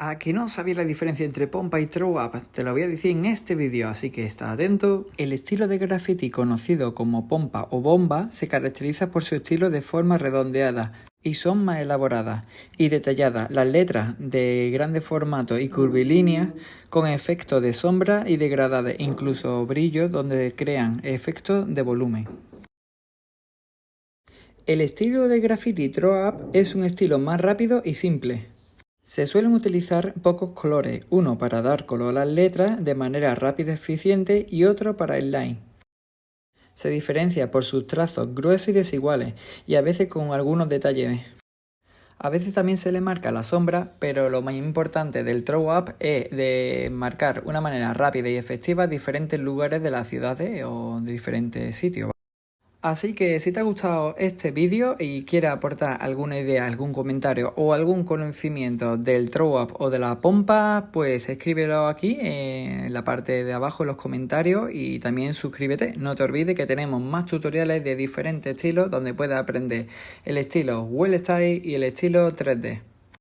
¿A que no sabías la diferencia entre pompa y throw up? Te lo voy a decir en este vídeo, así que está atento. El estilo de graffiti conocido como pompa o bomba se caracteriza por su estilo de forma redondeada y son más elaboradas y detalladas las letras de grande formato y curvilíneas con efectos de sombra y degradadas, incluso brillo donde crean efectos de volumen. El estilo de graffiti throw up es un estilo más rápido y simple. Se suelen utilizar pocos colores, uno para dar color a las letras de manera rápida y eficiente y otro para el line. Se diferencia por sus trazos gruesos y desiguales y a veces con algunos detalles. A veces también se le marca la sombra, pero lo más importante del throw up es de marcar una manera rápida y efectiva diferentes lugares de las ciudades o de diferentes sitios. Así que si te ha gustado este vídeo y quieres aportar alguna idea, algún comentario o algún conocimiento del throw up o de la pompa, pues escríbelo aquí en la parte de abajo en los comentarios y también suscríbete. No te olvides que tenemos más tutoriales de diferentes estilos donde puedes aprender el estilo Well Style y el estilo 3D.